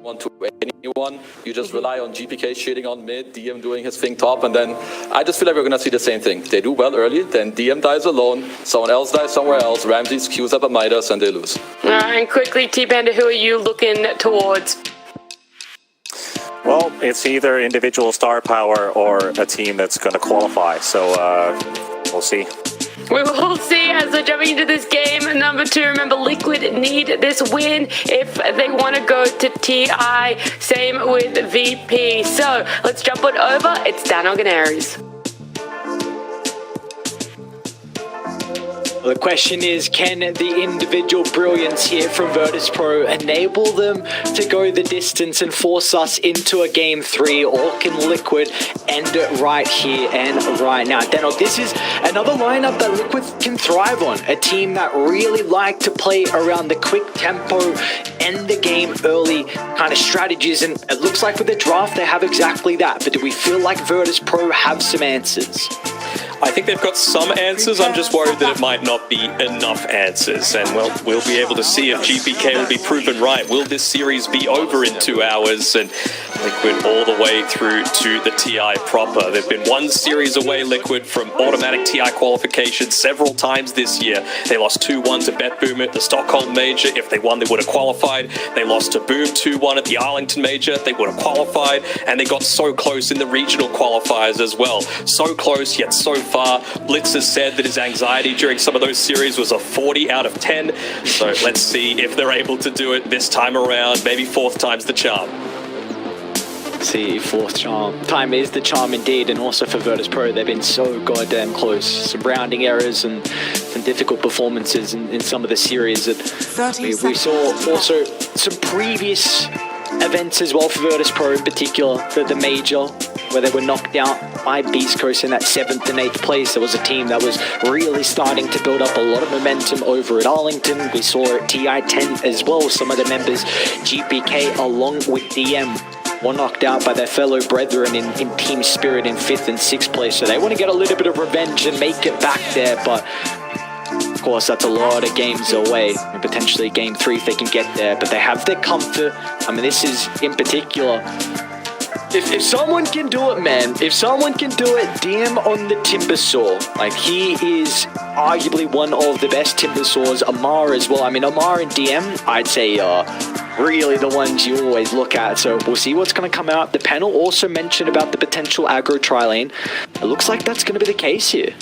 one to anyone. You just rely on GPK shooting on mid, DM doing his thing top, and then I just feel like we're gonna see the same thing. They do well early, then DM dies alone, someone else dies somewhere else, Ramses queues up a Midas, and they lose. And quickly, T-Panda, who are you looking towards? Well, it's either individual star power or a team that's going to qualify, so we'll see. We will see as they're jumping into this game. Number 2, remember, Liquid need this win if they want to go to TI. Same with VP. So let's jump on over. It's Dan Organaries. The question is, can the individual brilliance here from Virtus.Pro enable them to go the distance and force us into a game 3, or can Liquid end it right here and right now? Deno, this is another lineup that Liquid can thrive on. A team that really like to play around the quick tempo, end the game early kind of strategies, and it looks like with the draft they have exactly that. But do we feel like Virtus.Pro have some answers? I think they've got some answers. I'm just worried that it might not be enough answers. And, well, we'll be able to see if GPK will be proven right. Will this series be over in 2 hours? And Liquid all the way through to the TI proper. They've been 1 series away, Liquid, from automatic TI qualification several times this year. They lost 2-1 to BetBoom at the Stockholm Major. If they won, they would have qualified. They lost to Boom 2-1 at the Arlington Major. They would have qualified. And they got so close in the regional qualifiers as well. So close, yet so far. Blitz has said that his anxiety during some of those series was a 40 out of 10. So let's see if they're able to do it this time around. Maybe 4th time's the charm. See, 4th charm. Time is the charm indeed, and also for Virtus.Pro, they've been so goddamn close. Some rounding errors and some difficult performances in some of the series that we saw. Also, some previous events as well for Virtus.Pro, in particular, the major, where they were knocked out by Beast Coast in that 7th and 8th place. There was a team that was really starting to build up a lot of momentum over at Arlington. We saw at TI-10 as well, some of the members, GPK along with DM, were knocked out by their fellow brethren in team spirit in 5th and 6th place. So they want to get a little bit of revenge and make it back there, but of course that's a lot of games away, and potentially game 3 if they can get there. But they have their comfort. I mean, this is in particular, if someone can do it, man, if someone can do it, DM on the Timber Saw. Like, he is arguably one of the best Timber Saws. Amar as well. I mean, Amar and DM, I'd say, really the ones you always look at. So we'll see what's going to come out. The panel also mentioned about the potential aggro tri-lane. It looks like that's going to be the case here.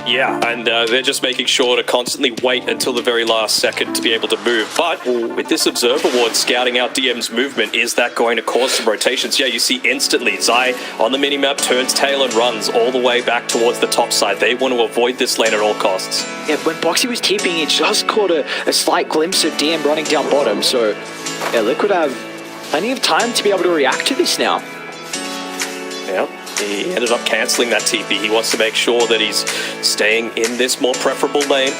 Yeah, and they're just making sure to constantly wait until the very last second to be able to move. But with this Observer Ward scouting out DM's movement, is that going to cause some rotations? Yeah, you see instantly Zai on the minimap turns tail and runs all the way back towards the top side. They want to avoid this lane at all costs. Yeah, when Boxy was TPing, it just caught a slight glimpse of DM running down bottom. So, yeah, Liquid have plenty of time to be able to react to this now. Yeah. He ended up cancelling that TP. He wants to make sure that he's staying in this more preferable lane.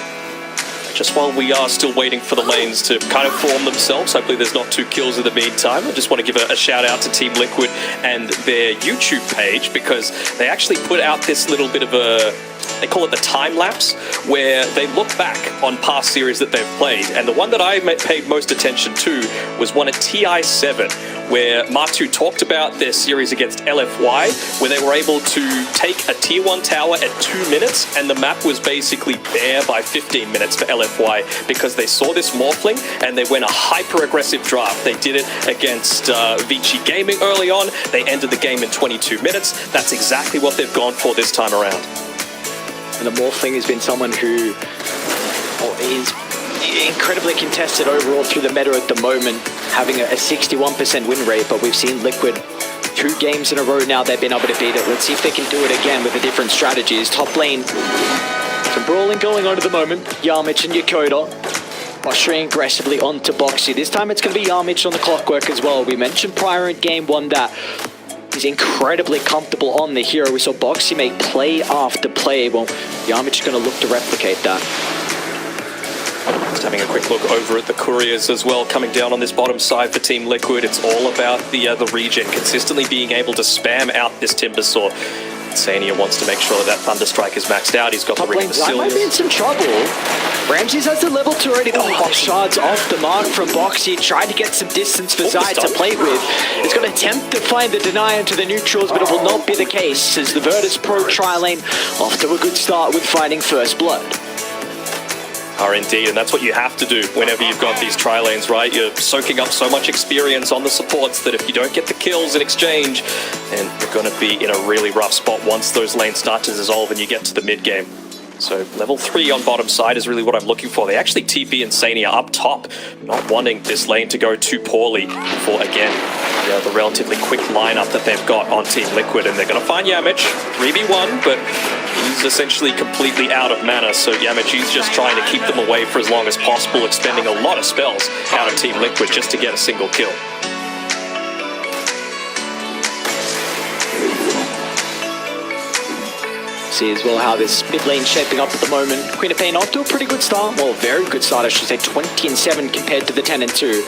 Just while we are still waiting for the lanes to kind of form themselves, hopefully there's not 2 kills in the meantime. I just want to give a shout out to Team Liquid and their YouTube page, because they actually put out this little bit of a, they call it the time lapse, where they look back on past series that they've played. And the one that I paid most attention to was one at TI-7, where Matu talked about their series against LFY, where they were able to take a tier 1 tower at 2 minutes, and the map was basically bare by 15 minutes for LFY, because they saw this Morphling and they went a hyper-aggressive draft. They did it against Vici Gaming early on. They ended the game in 22 minutes. That's exactly what they've gone for this time around. And the Morphling has been someone who is incredibly contested overall through the meta at the moment, having a 61% win rate, but we've seen Liquid 2 games in a row now they've been able to beat it. Let's see if they can do it again with a different strategies. Top lane, some brawling going on at the moment. Yarmich and Yakoda ushering aggressively onto Boxy. This time it's going to be Yarmich on the clockwork as well. We mentioned prior in game 1 that he's incredibly comfortable on the hero. We saw Boxy make play after play. Well, Yarmich is going to look to replicate that. Just having a quick look over at the couriers as well, coming down on this bottom side for Team Liquid. It's all about the regen, consistently being able to spam out this Timber Saw. Sania wants to make sure that Thunderstrike is maxed out. He's got Top the Ring lane, of I might be in Basilius. some trouble. Ramses has the level 2 already. Oh, box shards off the mark from Boxy. Tried to get some distance for Zai to play with. He's going to attempt to find the deny into the neutrals, but it will not be the case as the Virtus.Pro tri-lane off to a good start with finding first blood. Are indeed, and that's what you have to do whenever you've got these tri-lanes, right? You're soaking up so much experience on the supports that if you don't get the kills in exchange, then you're going to be in a really rough spot once those lanes start to dissolve and you get to the mid-game. So level 3 on bottom side is really what I'm looking for. They actually TP and Sania up top, not wanting this lane to go too poorly for, again, the relatively quick lineup that they've got on Team Liquid. And they're going to find Yamich, 3v1, but he's essentially completely out of mana. So Yamich is just trying to keep them away for as long as possible, expending a lot of spells out of Team Liquid just to get a single kill. See as well how this mid lane shaping up at the moment. Queen of Pain off to a pretty good start. Well, very good start, I should say. 20-7 compared to the 10-2.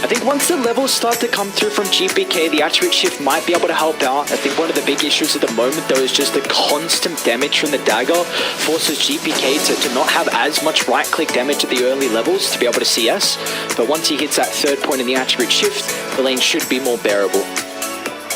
I think once the levels start to come through from GPK, the attribute shift might be able to help out. I think one of the big issues at the moment, though, is just the constant damage from the dagger forces GPK to not have as much right-click damage at the early levels to be able to CS. But once he hits that third point in the attribute shift, the lane should be more bearable.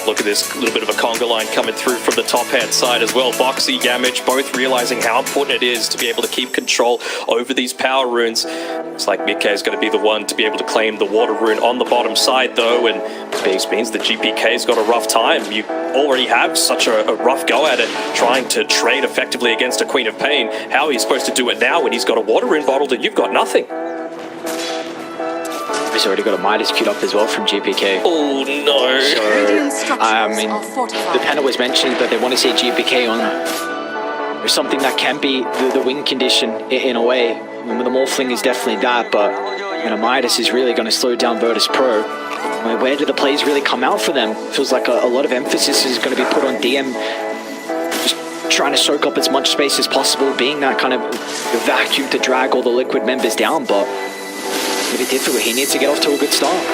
Look at this little bit of a conga line coming through from the top-hand side as well. Boxy, Yamich, both realizing how important it is to be able to keep control over these power runes. Looks like Mikke is going to be the one to be able to claim the water rune on the bottom side, though, and this means that GPK's got a rough time. You already have such a rough go at it, trying to trade effectively against a Queen of Pain. How are you supposed to do it now when he's got a water rune bottled and you've got nothing? He's already got a Midas queued up as well from GPK. Oh no. So, I mean, the panel was mentioning that they want to see GPK on something that can be the win condition in a way. I mean, the Morphling is definitely that, but Midas is really going to slow down Virtus.Pro. I mean, where do the plays really come out for them? Feels like a lot of emphasis is going to be put on DM, just trying to soak up as much space as possible, being that kind of vacuum to drag all the Liquid members down, but it's going to be difficult. He needs to get off to a good start.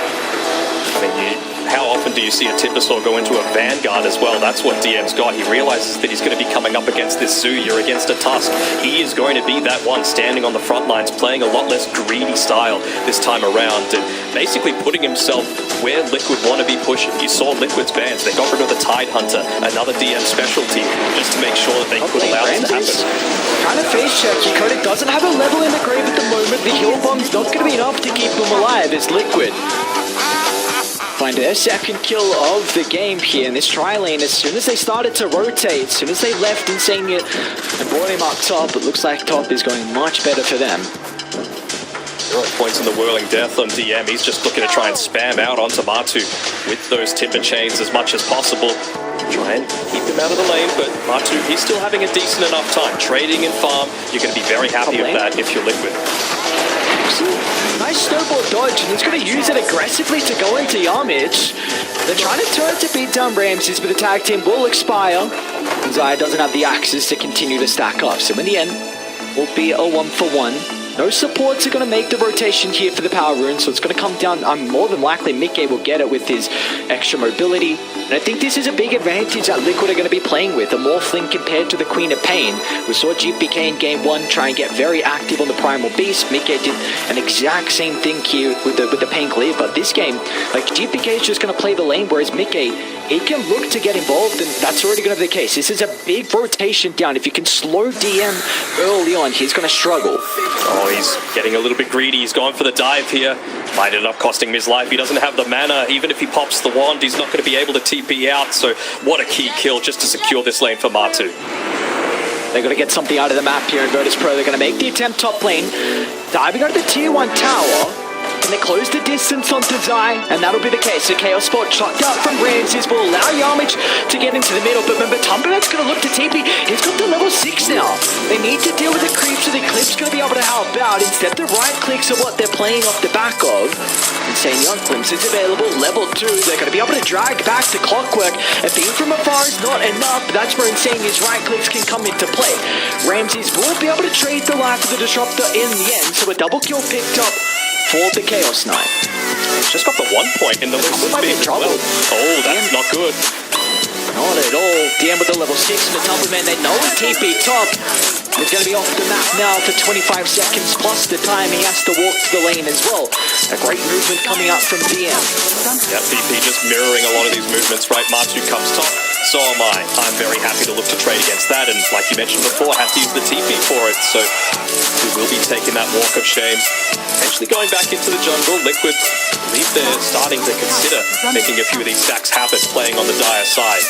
I mean, how often do you see a Timbersaw go into a Vanguard as well? That's what DM's got. He realizes that he's going to be coming up against this Zuya, against a Tusk. He is going to be that one standing on the front lines, playing a lot less greedy style this time around, and basically putting himself where Liquid want to be pushing. You saw Liquid's bans. They got rid of the Tide Hunter, another DM specialty, just to make sure that they could allow this to happen. Trying to face check. Dakota doesn't have a level in the grave at the moment. The heal bomb's not going to be enough to keep him alive as Liquid find their second kill of the game here in this tri-lane. As soon as they started to rotate, as soon as they left Insania and brought him up top, it looks like top is going much better for them. 0 points in the Whirling Death on DM. He's just looking to try and spam out onto Matu with those timber chains as much as possible. Try and keep him out of the lane, but Matu, he's still having a decent enough time. Trading in farm, you're going to be very happy with that if you're Liquid. Nice snowball dodge, and he's going to use it aggressively to go into Yamich. They're trying to turn to beat down Ramses, but the tag team will expire. And Zaya doesn't have the axes to continue to stack up. So in the end, will be a 1-for-1. No supports are going to make the rotation here for the power rune, so it's going to come down. I'm more than likely Mikke will get it with his extra mobility. And I think this is a big advantage that Liquid are going to be playing with, a Morphling compared to the Queen of Pain. We saw GPK in game 1 try and get very active on the Primal Beast. Mikke did an exact same thing here with the Pain Clear, but this game, like, GPK is just going to play the lane, whereas Mikke, he can look to get involved, and that's already going to be the case. This is a big rotation down. If you can slow DM early on, he's going to struggle. Oh, he's getting a little bit greedy. He's gone for the dive here. Might end up costing him his life. He doesn't have the mana. Even if he pops the wand, he's not going to be able to TP out. So what a key kill just to secure this lane for Matu. They're going to get something out of the map here in Virtus.Pro. They're going to make the attempt top lane. Diving out of the tier 1 tower. And they close the distance onto Zai, and that'll be the case. The Chaos Spot chucked out from Ramses will allow Yamich to get into the middle, but remember, Tumberman's going to look to TP. He's got to level 6 now. They need to deal with the creeps, so the Clip's going to be able to help out. Instead, the right clicks are what they're playing off the back of. Insane Young Glimpse is available, level 2. They're going to be able to drag back to Clockwork. A beam from afar is not enough, but that's where Insane's right clicks can come into play. Ramses will be able to trade the life of the Disruptor in the end, so a double kill picked up for the Chaos Knight. Just got the 1 point in the Liquid beam as well. Oh, that's not good. Not at all. DM with the level 6 for the top of man. They know TP top. He's going to be off the map now for 25 seconds plus the time he has to walk to the lane as well. A great movement coming up from DM. Yep, VP just mirroring a lot of these movements, right? Matsu comes top, so am I. I'm very happy to look to trade against that, and like you mentioned before, had to use the TP for it, so we will be taking that walk of shame. Eventually going back into the jungle, Liquid, I believe they're starting to consider making a few of these stacks happen, playing on the dire side.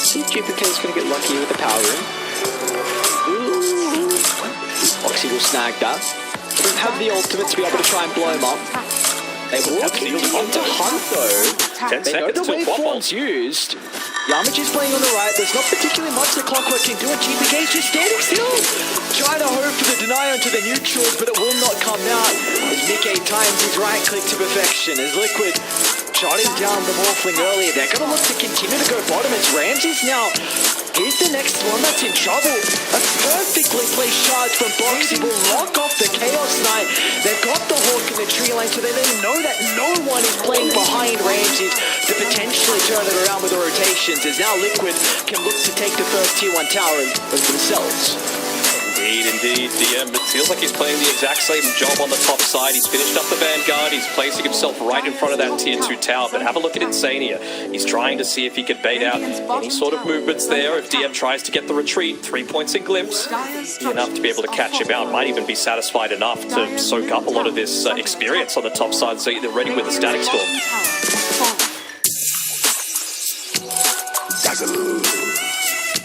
See if GPK is going to get lucky with the power room. Oxy will snag that. Doesn't have the ultimate to be able to try and blow him up. They will continue to hunt though. 10 They know seconds the to pop waveform's used. Yamich is playing on the right. There's not particularly much the Clockwork can do, and GPK is just standing still. Trying to hope for the deny onto the neutrals, but it will not come out. As Mickey times his right click to perfection. As Liquid shotting down the Morphling earlier. They're going to look to continue to go bottom. It's Ramses now. Here's the next one that's in trouble. A perfectly placed charge from Boxy will lock off the Chaos Knight. They've got the Hawk in the tree line, so they know that no one is playing behind Ramses to potentially turn it around with the rotations, as now Liquid can look to take the first tier 1 tower of themselves. Indeed, DM. It feels like he's playing the exact same job on the top side. He's finished up the Vanguard. He's placing himself right in front of that tier 2 tower. But have a look at Insania. He's trying to see if he can bait out any sort of movements there. If DM tries to get the retreat, 3 points in glimpse, enough to be able to catch him out. Might even be satisfied enough to soak up a lot of this experience on the top side, so they're ready with the Static Storm.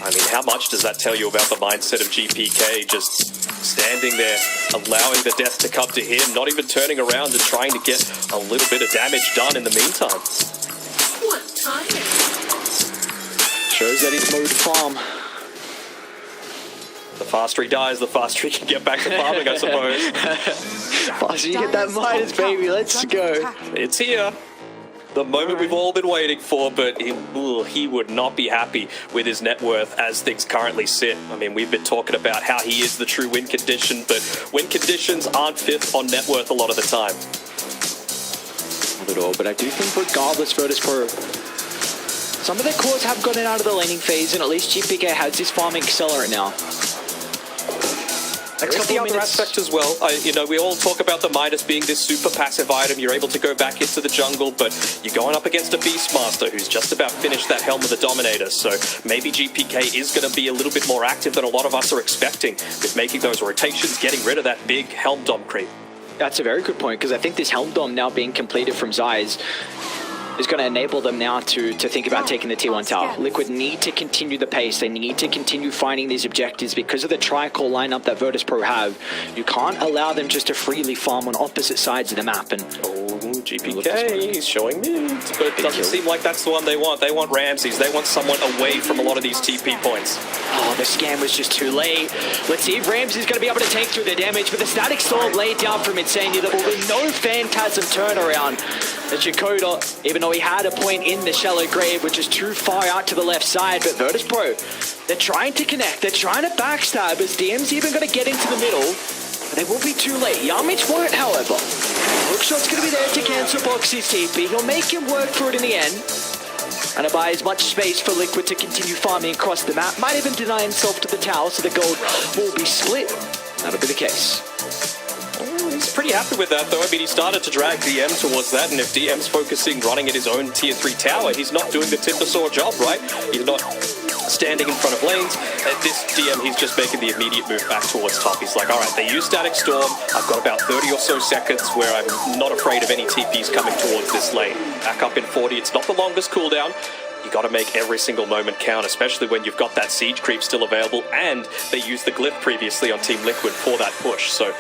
I mean, how much does that tell you about the mindset of GPK? Just standing there, allowing the death to come to him, not even turning around and trying to get a little bit of damage done in the meantime. Shows that he's moved farm. The faster he dies, the faster he can get back to farming, I suppose. Faster you get that Midas, baby. Let's go. It's here. The moment we've all been waiting for, but he would not be happy with his net worth as things currently sit. I mean, we've been talking about how he is the true win condition, but win conditions aren't fifth on net worth a lot of the time. Not at all, but I do think regardless, Virtus.Pro, some of their cores have gotten out of the laning phase, and at least GPK has this farming accelerant now. There's the other aspect as well. We all talk about the Midas being this super passive item. You're able to go back into the jungle, but you're going up against a Beastmaster who's just about finished that Helm of the Dominator. So maybe GPK is going to be a little bit more active than a lot of us are expecting with making those rotations, getting rid of that big Helm Dom creep. That's a very good point, because I think this Helm Dom now being completed from Zai's is going to enable them now to think about taking the tier 1 tower. Liquid need to continue the pace. They need to continue finding these objectives because of the tri-core lineup that Virtus.Pro have. You can't allow them just to freely farm on opposite sides of the map. And GPK, he's showing moves, but it doesn't seem like that's the one they want. They want Ramses. They want someone away from a lot of these TP points. Oh, the scam was just too late. Let's see if Ramses is going to be able to take through the damage, but the Static Storm laid down from Insania. There will be no Phantasm turnaround. The Chakota, even though he had a point in the shallow grave, which is too far out to the left side, but Virtus.Pro, they're trying to connect, they're trying to backstab as DM's even going to get into the middle, but they will be too late. Yamich won't, however. Hookshot's going to be there to cancel Boxy's TP. He'll make him work for it in the end, and it buys much space for Liquid to continue farming across the map. Might even deny himself to the tower, so the gold will be split. That'll be the case. He's pretty happy with that, though. I mean, he started to drag DM towards that, and if DM's focusing, running at his own tier 3 tower, he's not doing the Timbersaw job, right? He's not standing in front of lanes. At this DM, he's just making the immediate move back towards top. He's like, all right, they use Static Storm. I've got about 30 or so seconds where I'm not afraid of any TPs coming towards this lane. Back up in 40. It's not the longest cooldown. You got to make every single moment count, especially when you've got that siege creep still available, and they used the glyph previously on Team Liquid for that push. So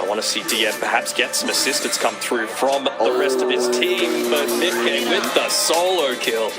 I want to see DM perhaps get some assistance come through from the rest of his team, but Nick with the solo kill.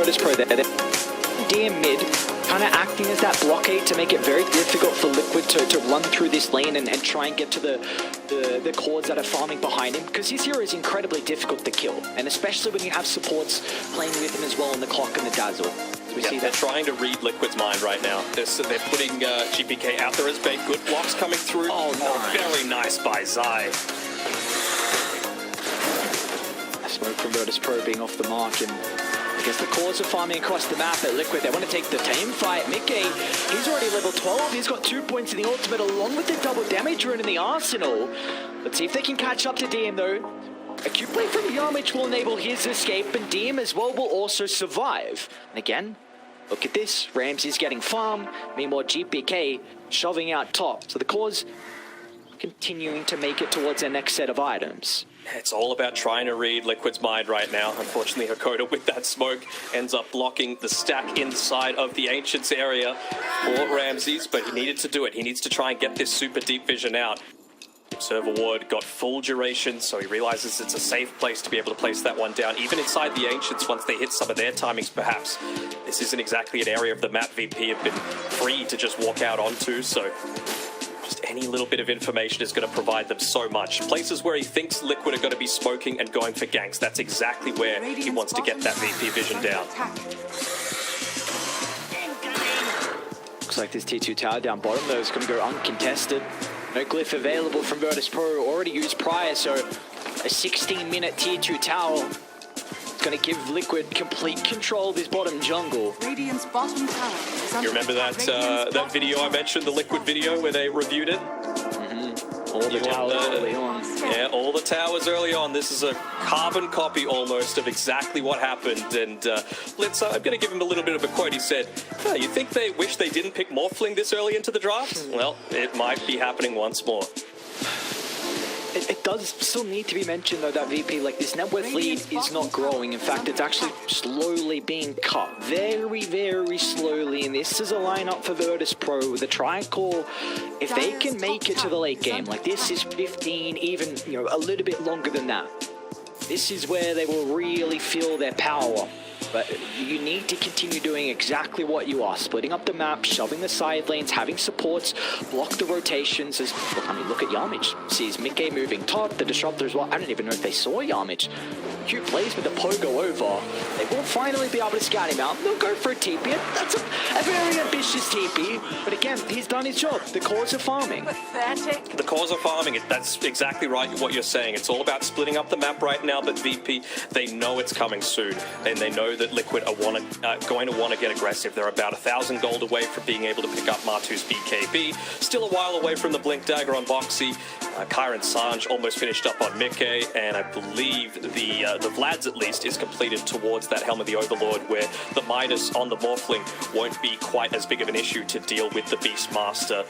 Virtus.Pro there. DM mid, kind of acting as that blockade to make it very difficult for Liquid to run through this lane and try and get to the cores that are farming behind him, because his hero is incredibly difficult to kill, and especially when you have supports playing with him as well in the clock and the dazzle. We see they're that. trying to read Liquid's mind right now. They're putting GPK out there as bait. Good blocks coming through. Oh, nice. Very nice by Zai. Smoke from Virtus.Pro being off the mark, and I guess the cores are farming across the map at Liquid. They want to take the team fight. Mickey, he's already level 12. He's got 2 points in the ultimate along with the double damage rune in the arsenal. Let's see if they can catch up to DM though. A Q play from Yamich will enable his escape, and DM as well will also survive. And again, look at this. Ramsey's getting farm. Meanwhile, GPK shoving out top. So the cores continuing to make it towards their next set of items. It's all about trying to read Liquid's mind right now. Unfortunately, Hakoda with that smoke ends up blocking the stack inside of the Ancients area for Ramses, but he needed to do it. He needs to try and get this super deep vision out. Observer Ward got full duration, so he realizes it's a safe place to be able to place that one down. Even inside the Ancients, once they hit some of their timings, perhaps. This isn't exactly an area of the map VP have been free to just walk out onto, so just any little bit of information is going to provide them so much. Places where he thinks Liquid are going to be smoking and going for ganks, that's exactly where he wants to get that VP vision down. Looks like this T2 tower down bottom though is going to go uncontested. No glyph available from Virtus.Pro, already used prior, so a 16-minute tier 2 tower is going to give Liquid complete control of his bottom jungle. Radiant's bottom tower is under You remember that that video I mentioned, the Liquid video where they reviewed it? All the towers early on. Yeah, all the towers early on. This is a carbon copy almost of exactly what happened. And I'm going to give him a little bit of a quote. He said, you think they wish they didn't pick Morphling this early into the draft? Well, it might be happening once more. It does still need to be mentioned though that VP, like this net worth lead is not growing. In fact, it's actually slowly being cut. Very, very slowly. And this is a lineup for Virtus.Pro with a triangle. If they can make it to the late game, like this is 15, even a little bit longer than that. This is where they will really feel their power. But you need to continue doing exactly what you are. Splitting up the map, shoving the side lanes, having supports, block the rotations. Look at Yamich. Sees Mickey moving top, the Disruptor as well. I don't even know if they saw Yamich. Q plays with the pogo over. They will finally be able to scout him out. They'll go for a TP. That's a very ambitious TP. But again, he's done his job. The cores are farming. The cores are farming. That's exactly right what you're saying. It's all about splitting up the map right now, but VP, they know it's coming soon. And they know that Liquid are going to want to get aggressive. They're about 1,000 gold away from being able to pick up Martu's BKB. Still a while away from the Blink Dagger on Boxy. Kyron Sanj almost finished up on Mickey, and I believe the Vlad's at least is completed towards that Helm of the Overlord, where the Midas on the Morphling won't be quite as big of an issue to deal with the Beastmaster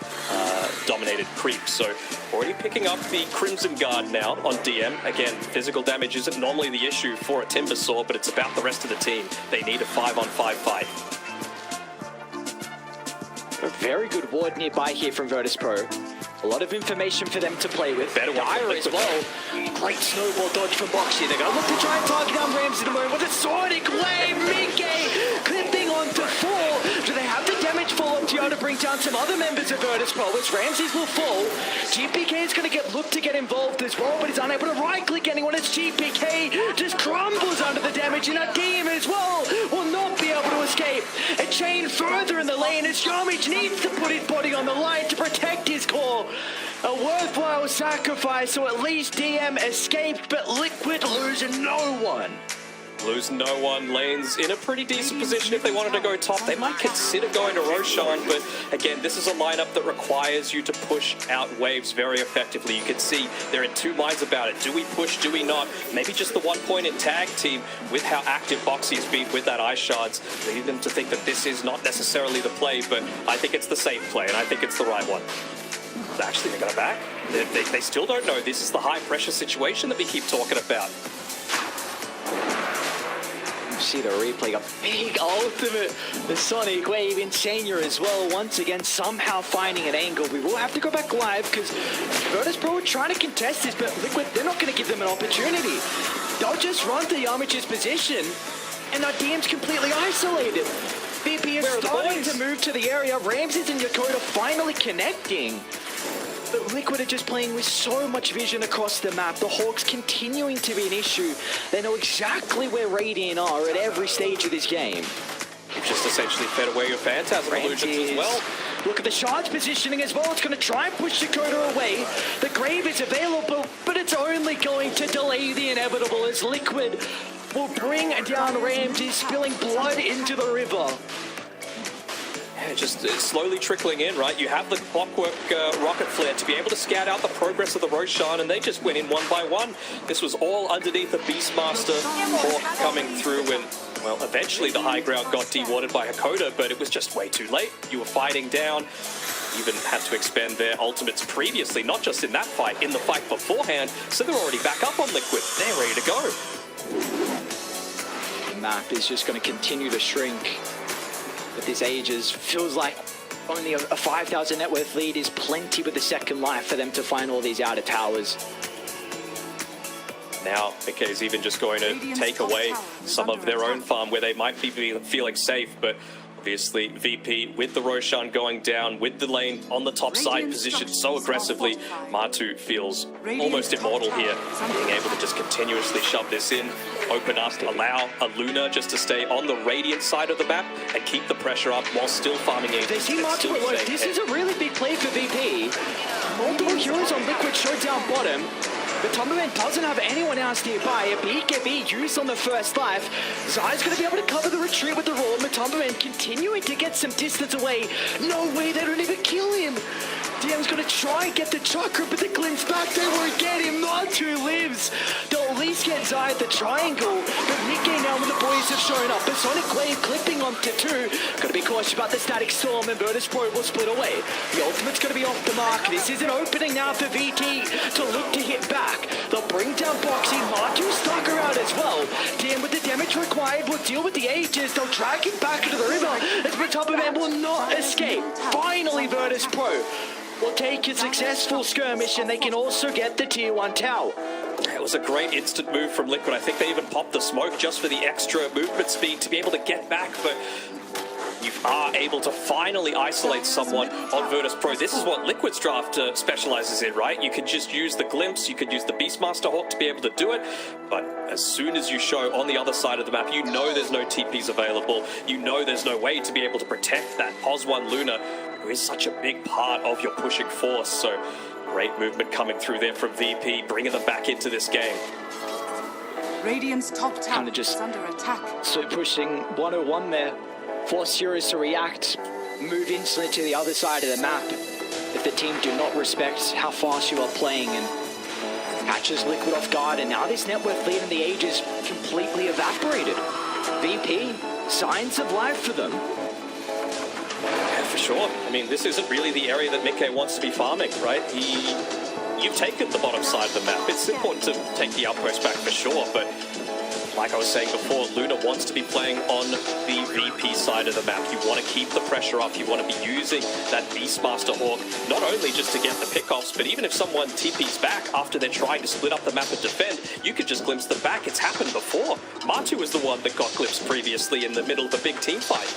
dominated creep. So already picking up the Crimson Guard now on DM. Again, physical damage isn't normally the issue for a Timbersaw, but it's about the rest of the team. They need a 5-on-5 fight. A very good ward nearby here from Virtus.Pro. A lot of information for them to play with. Better Dire as well. Great snowball dodge from Boxy. They're going to look to try and target down Ramsey at the moment with a Sonic Wave. Mickey clipping onto 4. Do they have the damage follow-up to be able to bring down some other members of Virtus.Pro as Ramses will fall? GPK is going to look to get involved as well, but he's unable to right-click anyone as GPK just crumbles under the damage, and Adim as well will not be able to escape. A chain further in the lane as Yamich needs to put his body on the line to protect his core. A worthwhile sacrifice, so at least DM escaped, but Liquid lose no one. Lose no one. Lanes in a pretty decent position if they wanted to go top. They might consider going to Roshan, but again, this is a lineup that requires you to push out waves very effectively. You can see they're in two minds about it. Do we push? Do we not? Maybe just the 1 point in tag team with how active Boxy's been with that Ice Shards, leading them to think that this is not necessarily the play, but I think it's the safe play, and I think it's the right one. Actually, they got it back. They still don't know. This is the high-pressure situation that we keep talking about. See the replay, a big ultimate, the Sonic Wave, Insania as well, once again somehow finding an angle. We will have to go back live because Virtus.Pro are trying to contest this, but Liquid, they're not going to give them an opportunity. They'll just run to Yamich's position And now DM's completely isolated. VP is starting to move to the area. Ramses and Yakota finally connecting. But Liquid are just playing with so much vision across the map. The Hawks continuing to be an issue. They know exactly where Radiant are at every stage of this game. You've just essentially fed away your Phantasm illusions as well. Look at the Shard's positioning as well. It's going to try and push Dakota away. The Grave is available, but it's only going to delay the inevitable as Liquid will bring down Ramses, spilling blood into the river. Yeah, just slowly trickling in, right? You have the clockwork rocket flare to be able to scout out the progress of the Roshan, and they just went in one by one. This was all underneath the Beastmaster Hawk coming through, and well, eventually the high ground got de-watered by Hakoda, but it was just way too late. You were fighting down, even had to expend their ultimates previously, not just in that fight, in the fight beforehand, so they're already back up on Liquid. They're ready to go. The map is just going to continue to shrink. But this Aegis feels like only a 5,000 net worth lead is plenty with the second life for them to find all these outer towers. Now, McKay is even just going to take away some of their own farm where they might be feeling safe, but obviously VP with the Roshan going down, with the lane on the top side positioned so aggressively, Matu feels almost immortal here, being able to just continuously shove this in, open up, allow a Luna just to stay on the Radiant side of the map and keep the pressure up while still farming in. They see Matu at work. This is a really big play for VP. Multiple heroes on Liquid showed down bottom. But Tomberman doesn't have anyone else nearby. A BKB used on the first life. Zai's going to be able to cover the retreat with the roll. Tomberman continuing to get some distance away. No way, they don't even kill him. DM's going to try and get the chakra, but the glimpse back, they won't get him. Matu lives. They'll at least get Zai at the triangle. But Nikkei now when the boys have shown up. The Sonic Wave clipping onto two. Got to be cautious about the Static Storm, and Virtus.Pro will split away. The ultimate's going to be off the mark. This is an opening now for VT to look to hit back. They'll bring down Boxy. Matu stuck around as well. DM with the damage required will deal with the Aegis. They'll drag him back into the river. As Tomberman will not escape. Finally, Virtus.Pro will take a successful skirmish, and they can also get the tier 1 tower. It was a great instant move from Liquid. I think they even popped the smoke just for the extra movement speed to be able to get back, but you are able to finally isolate someone on Virtus.Pro. This is what Liquid's draft specializes in, right? You can just use the glimpse, you could use the Beastmaster Hawk to be able to do it, but as soon as you show on the other side of the map, you know there's no TPs available, you know there's no way to be able to protect that POS1 Luna, who is such a big part of your pushing force. So great movement coming through there from VP, bringing them back into this game. Radiant's top tower Kinda just is under attack. So pushing 101 there. Force heroes to react, move instantly to the other side of the map. If the team do not respect how fast you are playing, and catches Liquid off guard, and now this net worth lead in the Aegis completely evaporated. VP, signs of life for them. Yeah, for sure. I mean, this isn't really the area that Mikkei wants to be farming, right? You've taken the bottom side of the map. It's important to take the outpost back for sure, but like I was saying before, Luna wants to be playing on the VP side of the map. You want to keep the pressure up. You want to be using that Beastmaster Hawk, not only just to get the pickoffs, but even if someone TPs back after they're trying to split up the map and defend, you could just glimpse them back. It's happened before. Matu was the one that got glimpsed previously in the middle of a big team fight.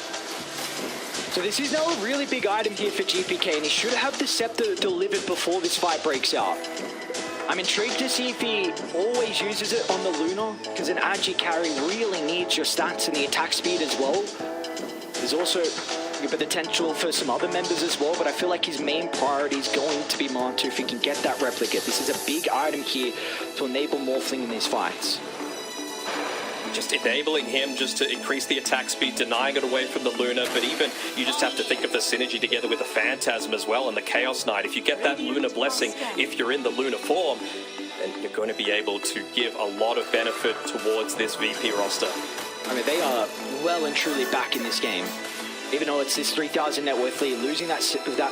So this is now a really big item here for GPK, and he should have the Scepter delivered before this fight breaks out. I'm intrigued to see if he always uses it on the Luna, because an Agi carry really needs your stats and the attack speed as well. There's also the potential for some other members as well, but I feel like his main priority is going to be Matu if he can get that replicate. This is a big item here to enable Morphling in these fights. Just enabling him just to increase the attack speed, denying it away from the Luna, but even you just have to think of the synergy together with the Phantasm as well and the Chaos Knight. If you get that Luna blessing, if you're in the Luna form, then you're going to be able to give a lot of benefit towards this VP roster. I mean, they are well and truly back in this game. Even though it's this 3,000 net worth lead, losing that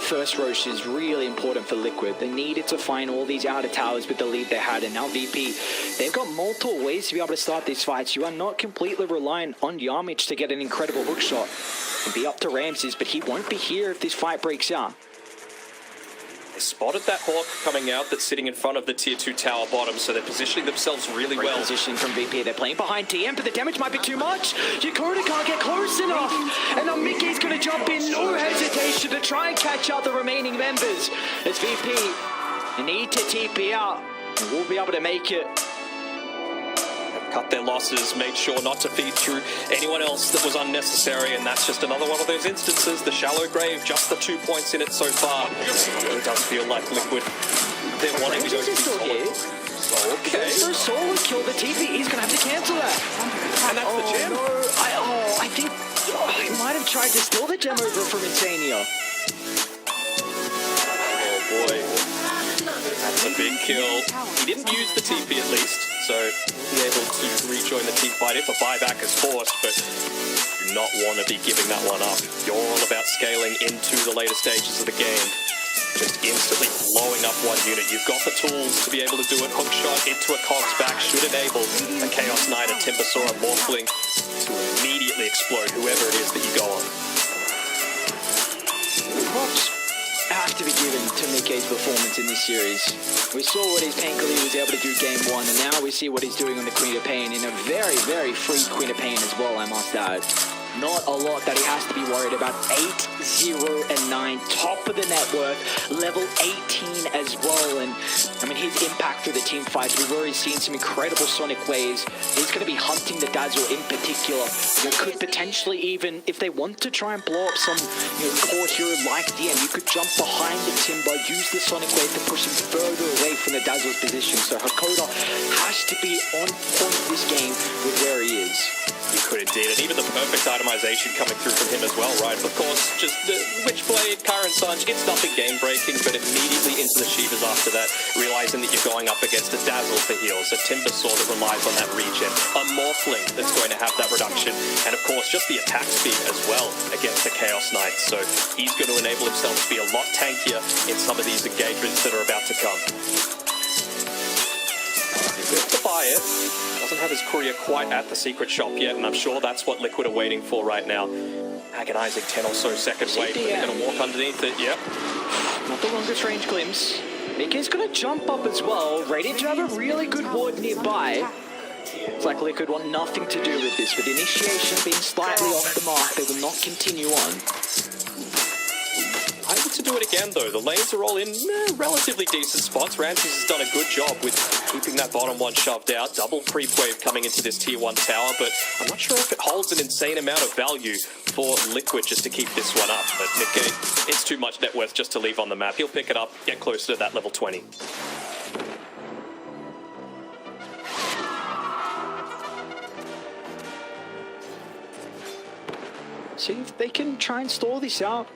first Roche is really important for Liquid. They needed to find all these outer towers with the lead they had, and now VP, they've got multiple ways to be able to start these fights. You are not completely reliant on Yamich to get an incredible hook shot. It can be up to Ramses, but he won't be here if this fight breaks out. They spotted that Hawk coming out that's sitting in front of the tier 2 tower bottom, so they're positioning themselves really Great well. position from VP. They're playing behind TM, but the damage might be too much. Yakota can't get close enough. And now Mickey's going to jump in, no hesitation, to try and catch out the remaining members. As VP, they need to TP out, and we'll be able to make it. Cut their losses, made sure not to feed through anyone else that was unnecessary, and that's just another one of those instances. The shallow grave, just the 2 points in it so far. It does feel like Liquid, they're wanting to go to here. Okay. So solo kill the TP, he's going to have to cancel that. And that's the gem. No. I think he might have tried to steal the gem over from Insania. Oh boy. That's a big kill. He didn't use the TP at least, so he'll be able to rejoin the team fight if a buyback is forced, but do not want to be giving that one up. You're all about scaling into the later stages of the game. Just instantly blowing up one unit. You've got the tools to be able to do it. Hook shot into a Cog's back should enable a Chaos Knight, a Timbersaw, a Morphling to immediately explode whoever it is that you go on. Props have to be given to Mickey's performance in this series. We saw what his Pankali was able to do game 1, and now we see what he's doing on the Queen of Pain in a very, very free Queen of Pain as well, I must add. Not a lot that he has to be worried about. 8, 0, and 9, top of the net worth, level 18 as well, and I mean his impact through the team fights, we've already seen some incredible sonic waves. He's going to be hunting the Dazzle in particular. You could potentially even, if they want to try and blow up some core hero like DM, you could jump behind the Timber, use the sonic wave to push him further away from the Dazzle's position. So Hakoda has to be on point this game with where he is. You could indeed, and even the perfect itemization coming through from him as well, right? Of course, just the Witchblade, Current Sunge, it's nothing game-breaking, but immediately into the Shivas after that, realizing that you're going up against a Dazzle for heals, a Timbersaw that relies on that regen, a Morphling that's going to have that reduction, and of course, just the attack speed as well against the Chaos Knight. So he's going to enable himself to be a lot tankier in some of these engagements that are about to come. To buy it. Doesn't have his courier quite at the secret shop yet, and I'm sure that's what Liquid are waiting for right now. Agonizing 10 or so second wait, but they're going to walk underneath it, yep. Not the longest range glimpse. Mickey's going to jump up as well, Radiant to have a really good ward nearby. It's like Liquid want nothing to do with this. With initiation being slightly off the mark, they will not continue on. I need to do it again though. The lanes are all in relatively decent spots. Ramses has done a good job with keeping that bottom one shoved out. Double creep wave coming into this tier 1 tower, but I'm not sure if it holds an insane amount of value for Liquid just to keep this one up. But Nikkei, it's too much net worth just to leave on the map. He'll pick it up, get closer to that level 20. See if they can try and stall this out.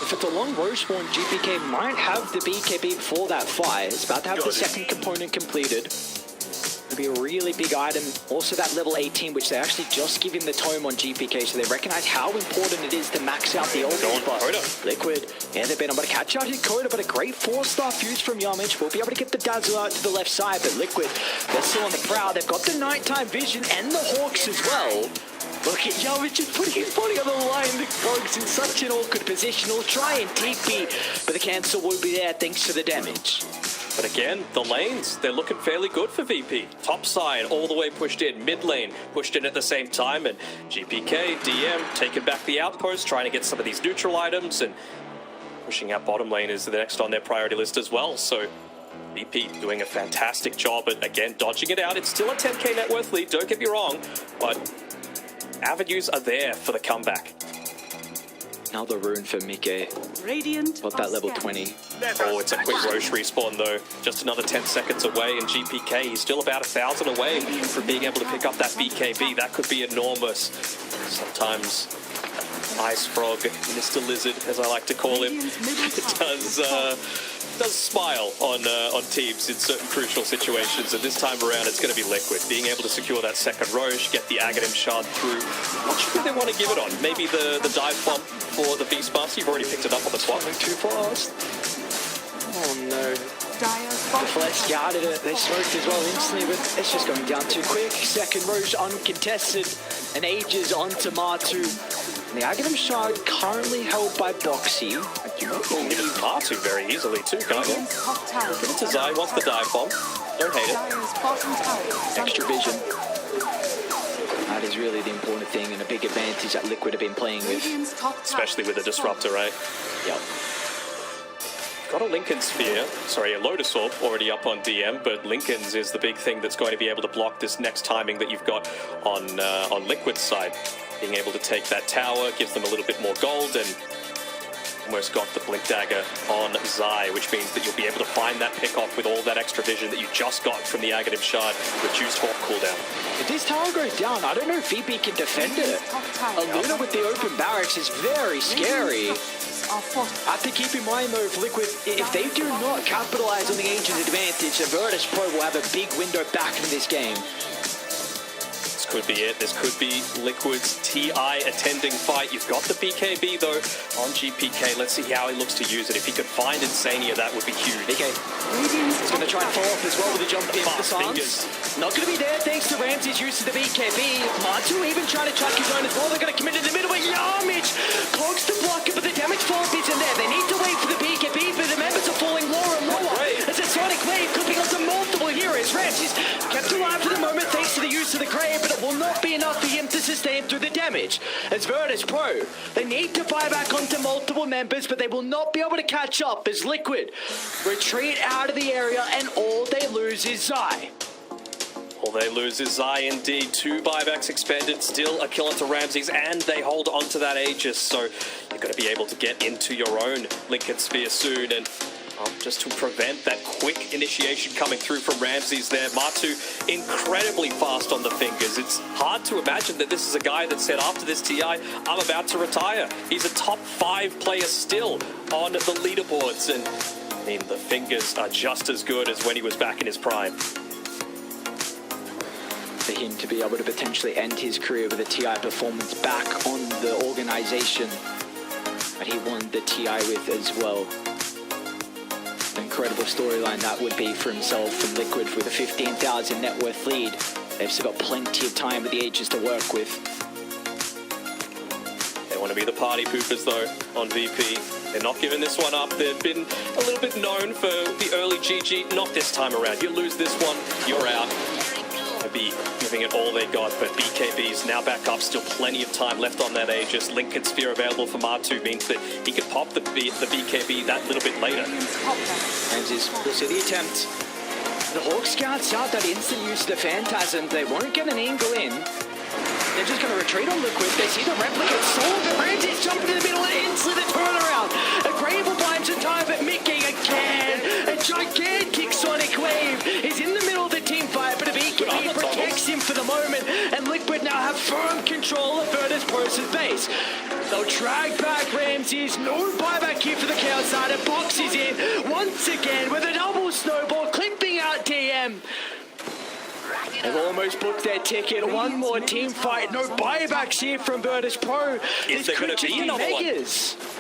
If it's a long row spawn, GPK might have the BKB before that fight. It's about to have the second component completed. It'll be a really big item. Also that level 18, which they actually just give him the tome on GPK, so they recognize how important it is to max out the old but Liquid, yeah, they've been able to catch out Hakoda, but a great 4-star fuse from Yamich. We'll be able to get the Dazzle out to the left side, but Liquid, they're still on the prowl. They've got the nighttime vision and the Hawks as well. Look at Yamich just putting his body on the line. The Rogue's in such an awkward position. He'll try and TP, but the cancel will be there thanks to the damage. But again, the lanes, they're looking fairly good for VP. Top side, all the way pushed in. Mid lane, pushed in at the same time. And GPK, DM, taking back the outpost, trying to get some of these neutral items. And pushing out bottom lane is the next on their priority list as well. So VP doing a fantastic job at, again, dodging it out. It's still a 10k net worth lead, don't get me wrong. But avenues are there for the comeback. Another rune for Mickey. Radiant Got that level 20. Oh, it's a quick Roche respawn though. Just another 10 seconds away, and GPK, he's still about 1,000 away from being able to pick up that BKB. That could be enormous. Sometimes Ice Frog, Mr. Lizard, as I like to call him, does smile on teams in certain crucial situations, and this time around it's going to be Liquid. Being able to secure that second Roche, get the Aghanim shard through. Not sure who they want to give it on. Maybe the dive bomb for the Beastmaster. You've already picked it up on the spot. Too fast. Oh no. Dire's bottom Flex scouted it, they smoked as well instantly, but it's just going down too quick. Second Roche uncontested, and Ages onto Martu. And the Aghanim Shard currently held by Boxy. I do not Give believe it Martu very easily too, can't you? Radiant's top tower. Give it to Zai, wants the dive bomb. Don't hate it. Dire's bottom tower is under extra vision. That is really the important thing and a big advantage that Liquid have been playing with. Radiant's top tower. Especially with the disruptor, right? Yep. Got a Lincoln Sphere, sorry, a Lotus Orb already up on DM, but Lincoln's is the big thing that's going to be able to block this next timing that you've got on Liquid's side. Being able to take that tower gives them a little bit more gold, and almost got the Blink Dagger on Zai, which means that you'll be able to find that pick off with all that extra vision that you just got from the Aghanim Shard, reduced Hawk cooldown. If this tower goes down, I don't know if VP can defend it. A Luna with the open barracks is very scary. I have to keep in mind though, if Liquid, if they do not capitalize on the Ancient's advantage, the Virtus.Pro will have a big window back in this game. This could be it. This could be Liquid's TI attending fight. You've got the BKB though on GPK. Let's see how he looks to use it. If he could find Insania, that would be huge. BK is going to try and follow up as well with a jump into the stance. Not going to be there thanks to Ramsey's use of the BKB. Martu even trying to track his own as well. They're going to commit in the middle, but Yamich clogs the blocker, but the damage fall isn't there. They need to wait for the BKB, but the members are falling lower and lower. As a Sonic Wave clipping onto multiple heroes. Ramsey's kept alive for the moment thanks to the use of the Grave, but it will not be enough for him to sustain through the damage. As Virtus.Pro, they need to buy back onto multiple members, but they will not be able to catch up as Liquid retreat out of the area, and all they lose is Zai. All they lose is Zai indeed. 2 buybacks expended, still a kill onto Ramses, and they hold on to that Aegis, so you're going to be able to get into your own Lincoln Sphere soon, and just to prevent that quick initiation coming through from Ramses there. Martu incredibly fast on the fingers. It's hard to imagine that this is a guy that said after this TI, I'm about to retire. He's a top 5 player still on the leaderboards, and I mean, the fingers are just as good as when he was back in his prime. For him to be able to potentially end his career with a TI performance back on the organization that he won the TI with as well. An incredible storyline that would be for himself and Liquid with a 15,000 net worth lead. They've still got plenty of time with the Aegis to work with. They want to be the party poopers though on VP. They're not giving this one up. They've been a little bit known for the early GG. Not this time around. You lose this one, you're out. They'll be giving it all they got, but BKB's now back up. Still plenty of time left on that Aegis. Lincoln Sphere available for Martu means that he could pop the BKB that little bit later. Ramses will see the attempt. The Hawk scouts out that instant use of the Phantasm. They won't get an angle in. They're just going to retreat on Liquid. They see the replicate sold, but Ramses jumped in the middle and into the turnaround. A Grave will buy him some time, but Mickey again. A gigantic Sonic Wave is in the middle of the team fight, but a BKB protects him for the moment, and Liquid now have firm control of Virtus.Pro's base. They'll drag back Ramses. No buyback here for the Chaos side, and Box is in once again with a double snowball, clipping out DM. They've almost booked their ticket. One more team fight. No buybacks here from Virtus.Pro. Is there going to be another one?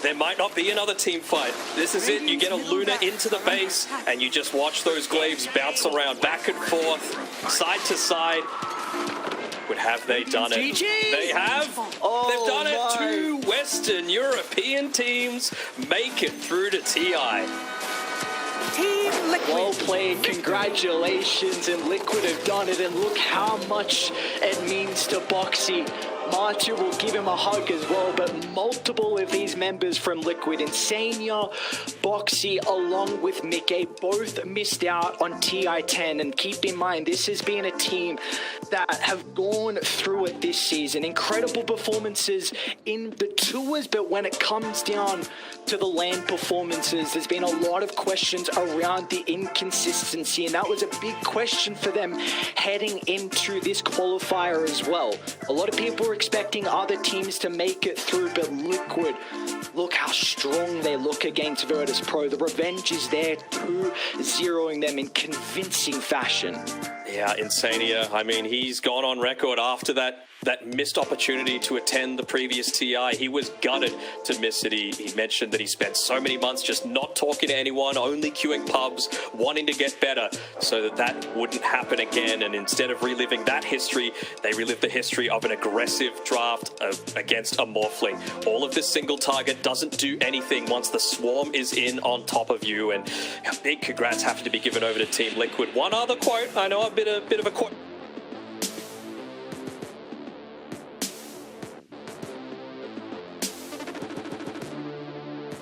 There might not be another team fight. This is it. You get a Luna into the base, and you just watch those glaives bounce around back and forth, side to side. But have they done it? GG! They have. They've done it. 2 Western European teams make it through to TI. Team Liquid. Well played, congratulations, and Liquid have done it, and look how much it means to Boxy. Martu will give him a hug as well, but multiple of these members from Liquid, Insania, Boxy, along with Mickey, both missed out on TI-10, and keep in mind, this has been a team that have gone through it this season. Incredible performances in the tours, but when it comes down to the LAN performances, there's been a lot of questions around the inconsistency, and that was a big question for them heading into this qualifier as well. A lot of people were expecting other teams to make it through, but Liquid, look how strong they look against Virtus.Pro. The revenge is there, 2-0ing them in convincing fashion. Yeah, Insania. I mean, he's gone on record after that that missed opportunity to attend the previous TI. He was gutted to miss it. He mentioned that he spent so many months just not talking to anyone, only queuing pubs, wanting to get better so that wouldn't happen again. And instead of reliving that history, they relived the history of an aggressive draft against a Morphling. All of this single target doesn't do anything once the swarm is in on top of you. And big congrats have to be given over to Team Liquid. One other quote, I know a bit of a quote.